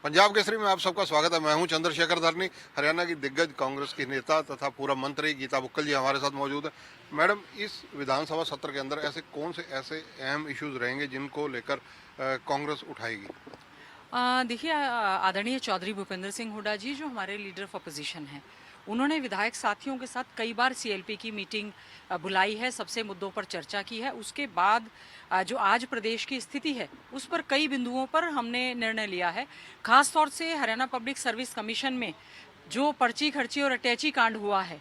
पंजाब केसरी में आप सबका स्वागत है। मैं हूं चंद्रशेखर धरनी। हरियाणा की दिग्गज कांग्रेस की नेता तथा पूर्व मंत्री गीता बुक्कल जी हमारे साथ मौजूद है। मैडम, इस विधानसभा सत्र के अंदर ऐसे कौन से ऐसे अहम इश्यूज रहेंगे जिनको लेकर कांग्रेस उठाएगी? देखिए, आदरणीय चौधरी भूपेंद्र सिंह हुड्डा जी जो हमारे लीडर ऑफ अपोजिशन हैं, उन्होंने विधायक साथियों के साथ कई बार सीएलपी की मीटिंग बुलाई है, सबसे मुद्दों पर चर्चा की है। उसके बाद जो आज प्रदेश की स्थिति है उस पर कई बिंदुओं पर हमने निर्णय लिया है। खास तौर से हरियाणा पब्लिक सर्विस कमीशन में जो पर्ची खर्ची और अटैची कांड हुआ है,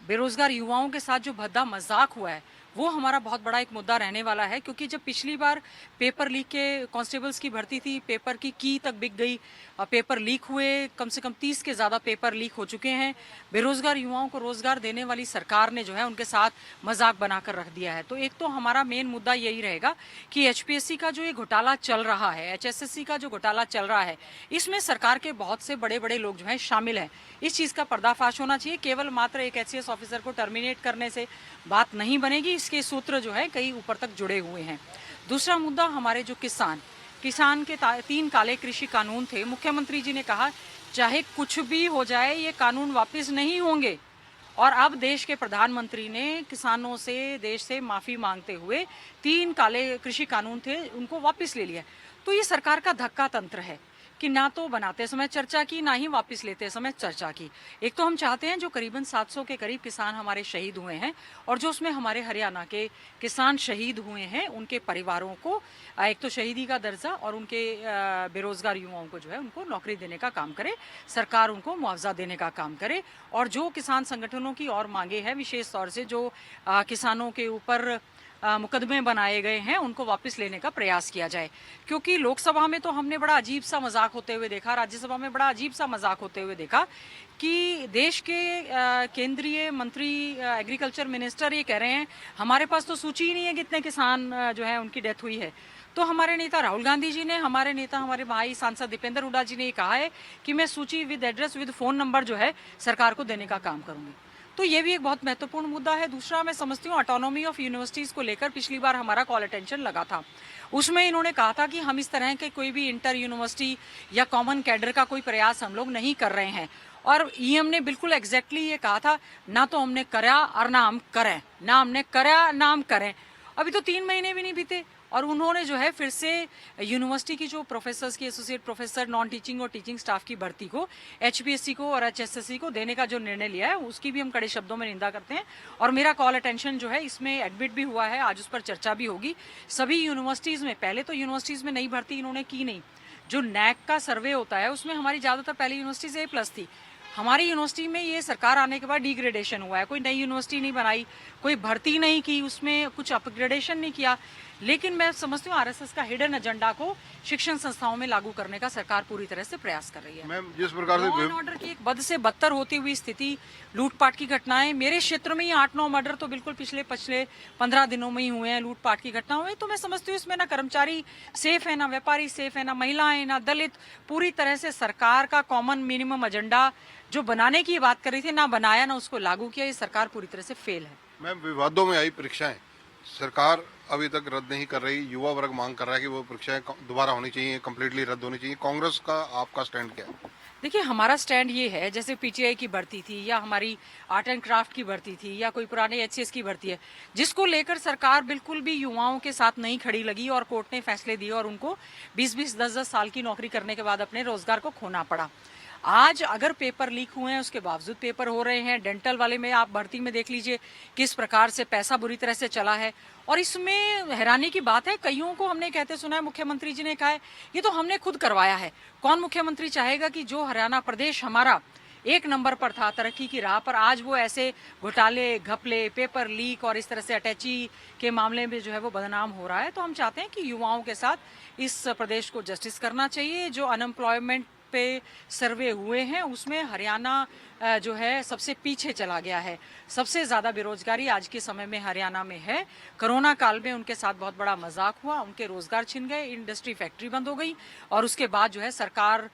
बेरोजगार युवाओं के साथ जो भद्दा मजाक हुआ है, वो हमारा बहुत बड़ा एक मुद्दा रहने वाला है। क्योंकि जब पिछली बार पेपर लीक के कांस्टेबल्स की भर्ती थी, पेपर की तक बिक गई, पेपर लीक हुए, कम से कम 30 के ज़्यादा पेपर लीक हो चुके हैं। बेरोजगार युवाओं को रोजगार देने वाली सरकार ने जो है उनके साथ मजाक बनाकर रख दिया है। तो एक तो हमारा मेन मुद्दा यही रहेगा कि एचपीएससी का जो ये घोटाला चल रहा है, एचएसएससी का जो घोटाला चल रहा है, इसमें सरकार के बहुत से बड़े बड़े लोग जो हैं शामिल हैं। इस चीज़ का पर्दाफाश होना चाहिए। केवल मात्र एक एचसीएस ऑफिसर को टर्मिनेट करने से बात नहीं बनेगी, इसके सूत्र जो है कई ऊपर तक जुड़े हुए हैं। दूसरा मुद्दा हमारे जो किसान के 3 काले कृषि कानून थे। मुख्यमंत्री जी ने कहा चाहे कुछ भी हो जाए ये कानून वापस नहीं होंगे, और अब देश के प्रधानमंत्री ने किसानों से, देश से माफी मांगते हुए 3 काले कृषि कानून थे उनको वापस ले लिया। तो ये सरकार का धक्का तंत्र है कि ना तो बनाते समय चर्चा की, ना ही वापस लेते समय चर्चा की। एक तो हम चाहते हैं जो करीबन 700 के करीब किसान हमारे शहीद हुए हैं, और जो उसमें हमारे हरियाणा के किसान शहीद हुए हैं उनके परिवारों को एक तो शहीदी का दर्जा और उनके बेरोजगार युवाओं को जो है उनको नौकरी देने का काम करे, सरकार उनको मुआवजा देने का काम करे। और जो किसान संगठनों की और मांगे हैं, विशेष तौर से जो किसानों के ऊपर मुकदमे बनाए गए हैं, उनको वापस लेने का प्रयास किया जाए। क्योंकि लोकसभा में तो हमने बड़ा अजीब सा मजाक होते हुए देखा, राज्यसभा में बड़ा अजीब सा मजाक होते हुए देखा कि देश के केंद्रीय मंत्री, एग्रीकल्चर मिनिस्टर ये कह रहे हैं हमारे पास तो सूची ही नहीं है कितने किसान जो है उनकी डेथ हुई है। तो हमारे नेता राहुल गांधी जी ने, हमारे भाई सांसद दीपेंद्र हुड्डा जी ने ये कहा है कि मैं सूची with address with phone number जो है सरकार को देने का काम करूंगी। तो ये भी एक बहुत महत्वपूर्ण मुद्दा है। दूसरा, मैं समझती हूँ ऑटोनॉमी ऑफ यूनिवर्सिटीज को लेकर पिछली बार हमारा कॉल अटेंशन लगा था। उसमें इन्होंने कहा था कि हम इस तरह के कोई भी इंटर यूनिवर्सिटी या कॉमन कैडर का कोई प्रयास हम लोग नहीं कर रहे हैं। और ईएम ने बिल्कुल एग्जैक्टली ये कहा था, ना तो हमने करा और ना हम करें, ना हमने करा ना हम करें। अभी तो 3 महीने भी नहीं बीते और उन्होंने जो है फिर से यूनिवर्सिटी की जो प्रोफेसर्स की, एसोसिएट प्रोफेसर, नॉन टीचिंग और टीचिंग स्टाफ की भर्ती को एचपीएससी को और एचएसएससी को देने का जो निर्णय लिया है उसकी भी हम कड़े शब्दों में निंदा करते हैं। और मेरा कॉल अटेंशन जो है इसमें एडमिट भी हुआ है, आज उस पर चर्चा भी होगी। सभी यूनिवर्सिटीज़ में, पहले तो यूनिवर्सिटीज़ में नई भर्ती इन्होंने की नहीं, जो नैक का सर्वे होता है उसमें हमारी ज़्यादातर पहली यूनिवर्सिटी से A+ थी। हमारी यूनिवर्सिटी में ये सरकार आने के बाद डिग्रेडेशन हुआ है, कोई नई यूनिवर्सिटी नहीं बनाई, कोई भर्ती नहीं की, उसमें कुछ अपग्रेडेशन नहीं किया। लेकिन मैं समझती हूँ आरएसएस का हिडन एजेंडा को शिक्षण संस्थाओं में लागू करने का सरकार पूरी तरह से प्रयास कर रही है। मैम, जिस प्रकार लॉ से एंड ऑर्डर की एक बद से बदतर होती हुई स्थिति, लूटपाट की घटनाएं, मेरे क्षेत्र में ही 8-9 मर्डर तो बिल्कुल पिछले 15 दिनों में ही हुए हैं, लूटपाट की घटना हुई। तो मैं समझती हूँ इसमें ना कर्मचारी सेफ है, ना व्यापारी सेफ है, ना महिलाएं, ना दलित। पूरी तरह से सरकार का कॉमन मिनिमम एजेंडा जो बनाने की बात कर रही थी, ना बनाया ना उसको लागू किया। ये सरकार पूरी तरह से फेल है। मैम, विवादों में आई परीक्षाएं सरकार अभी तक रद्द नहीं कर रही। युवा वर्ग मांग कर रहा है कि वो परीक्षाएं दोबारा होनी चाहिए, कंप्लीटली रद्द होनी चाहिए। कांग्रेस का आपका स्टैंड क्या है? देखिए, हमारा स्टैंड ये है, जैसे पीटीआई की भर्ती थी या हमारी आर्ट एंड क्राफ्ट की भर्ती थी या कोई पुराने एचसीएस की भर्ती है, जिसको लेकर सरकार बिल्कुल भी युवाओं के साथ नहीं खड़ी लगी और कोर्ट ने फैसले दिए और उनको 20-20, 10-10 साल की नौकरी करने के बाद अपने रोजगार को खोना पड़ा। आज अगर पेपर लीक हुए हैं, उसके बावजूद पेपर हो रहे हैं। डेंटल वाले में आप भर्ती में देख लीजिए किस प्रकार से पैसा बुरी तरह से चला है। और इसमें हैरानी की बात है, कईयों को हमने कहते सुना है, मुख्यमंत्री जी ने कहा है ये तो हमने खुद करवाया है। कौन मुख्यमंत्री चाहेगा कि जो हरियाणा प्रदेश हमारा 1 नंबर पर था तरक्की की राह पर, आज वो ऐसे घोटाले, घपले, पेपर लीक और इस तरह से अटैची के मामले में जो है वो बदनाम हो रहा है। तो हम चाहते हैं कि युवाओं के साथ इस प्रदेश को जस्टिस करना चाहिए। जो अनएम्प्लॉयमेंट पे सर्वे हुए हैं उसमें हरियाणा जो है सबसे पीछे चला गया है। सबसे ज़्यादा बेरोजगारी आज के समय में हरियाणा में है। कोरोना काल में उनके साथ बहुत बड़ा मजाक हुआ, उनके रोजगार छिन गए, इंडस्ट्री फैक्ट्री बंद हो गई और उसके बाद जो है सरकार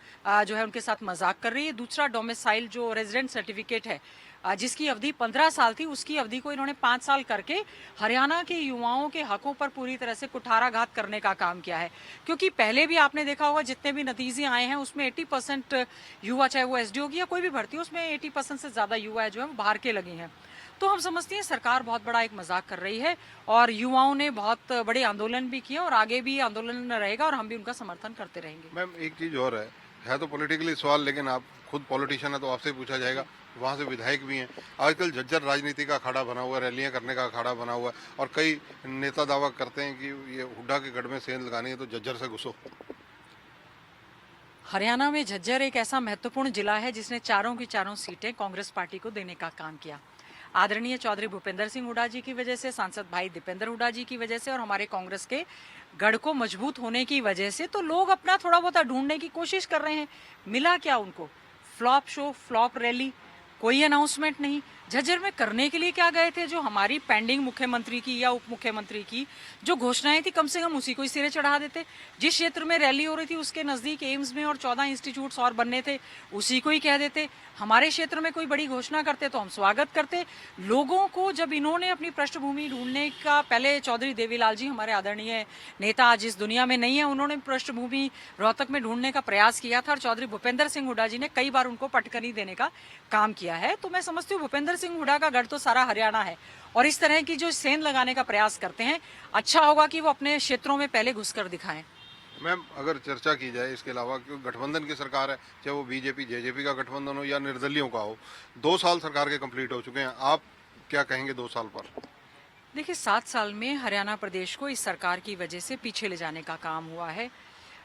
जो है उनके साथ मजाक कर रही है। दूसरा, डोमिसाइल जो रेजिडेंट सर्टिफिकेट है, जिसकी अवधि 15 साल थी, उसकी अवधि को इन्होंने 5 साल करके हरियाणा के युवाओं के हकों पर पूरी तरह से कुठाराघात करने का काम किया है। क्योंकि पहले भी आपने देखा होगा जितने भी नतीजे आए हैं उसमें 80% युवा, चाहे वो एसडीओ की या कोई भी भर्ती हो, उसमें 80% से ज़्यादा युवा जो है वो बाहर के लगे हैं। तो हम समझते हैं सरकार बहुत बड़ा एक मजाक कर रही है और युवाओं ने बहुत बड़े आंदोलन भी किए और आगे भी आंदोलन रहेगा और हम भी उनका समर्थन करते रहेंगे। मैम एक चीज़ और है तो पॉलिटिकली सवाल, लेकिन आप खुद पॉलिटिशियन है तो आपसे ही पूछा जाएगा, वहाँ से विधायक भी हैं। आजकल झज्जर राजनीति का अखाड़ा बना हुआ है, रैलियाँ करने का अखाड़ा बना हुआ है और कई नेता दावा करते हैं कि ये हुड्डा के गढ़ में सेंध लगानी है तो झज्जर से घुसो। हरियाणा में झज्जर एक ऐसा महत्वपूर्ण जिला है जिसने चारों की चारों सीटें कांग्रेस पार्टी को देने का काम किया। आदरणीय चौधरी भूपेंद्र सिंह हुड्डा जी की वजह से, सांसद भाई दीपेंद्र हुड्डा जी की वजह से और हमारे कांग्रेस के गढ़ को मजबूत होने की वजह से तो लोग अपना थोड़ा बहुत ढूंढने की कोशिश कर रहे हैं। मिला क्या उनको? फ्लॉप शो, फ्लॉप रैली, कोई अनाउंसमेंट नहीं। झज्जर में करने के लिए क्या गए थे? जो हमारी पेंडिंग मुख्यमंत्री की या उप मुख्यमंत्री की जो घोषणाएं थी, कम से कम उसी को ही सिरे चढ़ा देते। जिस क्षेत्र में रैली हो रही थी उसके नजदीक एम्स में और 14 इंस्टीट्यूट्स और बनने थे, उसी को ही कह देते। हमारे क्षेत्र में कोई बड़ी घोषणा करते तो हम स्वागत करते। लोगों को जब इन्होंने अपनी पृष्ठभूमि ढूंढने का, पहले चौधरी देवीलाल जी हमारे आदरणीय नेता आज इस दुनिया में नहीं है, उन्होंने पृष्ठभूमि रोहतक में ढूंढने का प्रयास किया था और चौधरी भूपेंद्र सिंह हुड्डा जी ने कई बार उनको पटकनी देने का काम किया है। तो मैं समझती हूँ भूपेंद्र सिंह हुड्डा का गढ़ तो सारा हरियाणा है और इस तरह की जो सेंध लगाने का प्रयास करते हैं, अच्छा होगा कि वो अपने क्षेत्रों में पहले घुसकर दिखाएं। मैम अगर चर्चा की जाए इसके अलावा, क्योंकि गठबंधन की सरकार है, चाहे वो बीजेपी जेजेपी का गठबंधन हो या निर्दलियों का हो, 2 साल सरकार के कंप्लीट हो चुके हैं, आप क्या कहेंगे 2 साल पर? देखिए 7 साल में हरियाणा प्रदेश को इस सरकार की वजह से पीछे ले जाने का काम हुआ है।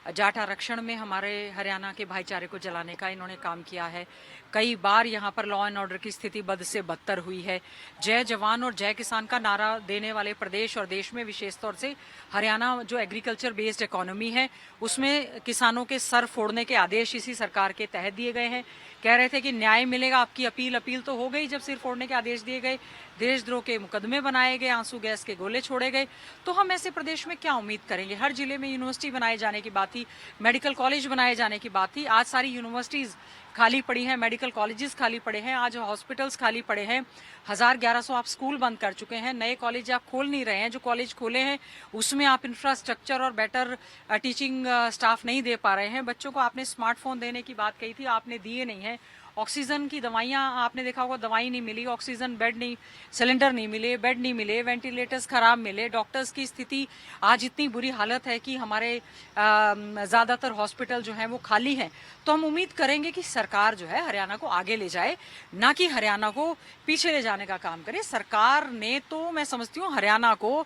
जाट आरक्षण में हमारे हरियाणा के भाईचारे को जलाने का इन्होंने काम किया है। कई बार यहाँ पर लॉ एंड ऑर्डर की स्थिति बद से बदतर हुई है। जय जवान और जय किसान का नारा देने वाले प्रदेश और देश में विशेष तौर से हरियाणा जो एग्रीकल्चर बेस्ड इकोनॉमी है उसमें किसानों के सर फोड़ने के आदेश इसी सरकार के तहत दिए गए हैं। कह रहे थे कि न्याय मिलेगा, आपकी अपील तो हो गई जब सिर फोड़ने के आदेश दिए गए, देशद्रोह के मुकदमे बनाए गए, आंसू गैस के गोले छोड़े गए। तो हम ऐसे प्रदेश में क्या उम्मीद करेंगे? हर जिले में यूनिवर्सिटी बनाए जाने की बात थी, मेडिकल कॉलेज बनाए जाने की बात थी। आज सारी यूनिवर्सिटीज खाली पड़ी हैं, मेडिकल कॉलेजेस खाली पड़े हैं, आज हॉस्पिटल्स खाली पड़े हैं। 1100 आप स्कूल बंद कर चुके हैं, नए कॉलेज आप खोल नहीं रहे हैं। जो कॉलेज खोले हैं उसमें आप इंफ्रास्ट्रक्चर और बेटर टीचिंग स्टाफ नहीं दे पा रहे हैं। बच्चों को आपने स्मार्टफोन देने की बात कही थी, आपने दिए नहीं है। ऑक्सीजन की दवाइयाँ आपने देखा होगा, दवाई नहीं मिली, ऑक्सीजन बेड नहीं, सिलेंडर नहीं मिले, बेड नहीं मिले, वेंटिलेटर्स खराब मिले। डॉक्टर्स की स्थिति आज इतनी बुरी हालत है कि हमारे ज़्यादातर हॉस्पिटल जो हैं वो खाली हैं। तो हम उम्मीद करेंगे कि सरकार जो है हरियाणा को आगे ले जाए, ना कि हरियाणा को पीछे ले जाने का काम करे। सरकार ने तो मैं समझती हूँ हरियाणा को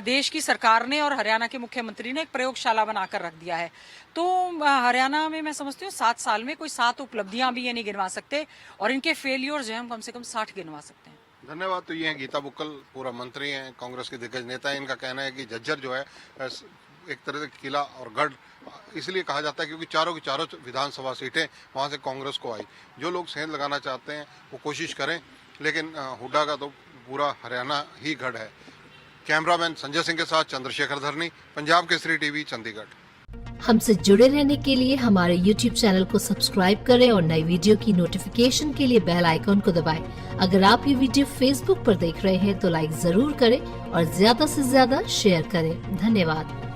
देश की सरकार ने और हरियाणा के मुख्यमंत्री ने एक प्रयोगशाला बनाकर रख दिया है। तो हरियाणा में मैं समझती हूँ 7 साल में कोई 7 उपलब्धियां भी ये नहीं गिनवा सकते और इनके फेलियर जो है हम कम से कम 60 गिनवा सकते हैं। धन्यवाद। तो ये हैं गीता बुक्कल, पूरा मंत्री हैं, कांग्रेस के दिग्गज नेता हैं। इनका कहना है कि झज्जर जो है एक तरह से किला और गढ़ इसलिए कहा जाता है क्योंकि चारों की चारों विधानसभा सीटें वहाँ से कांग्रेस को आई। जो लोग सेंध लगाना चाहते हैं वो कोशिश करें, लेकिन हुड्डा का तो पूरा हरियाणा ही गढ़ है। कैमरामैन संजय सिंह के साथ चंद्रशेखर धरनी, पंजाब केसरी टीवी, चंडीगढ़। हमसे जुड़े रहने के लिए हमारे YouTube चैनल को सब्सक्राइब करें और नई वीडियो की नोटिफिकेशन के लिए बेल आइकॉन को दबाएं। अगर आप ये वीडियो Facebook पर देख रहे हैं तो लाइक जरूर करें और ज्यादा से ज्यादा शेयर करें। धन्यवाद।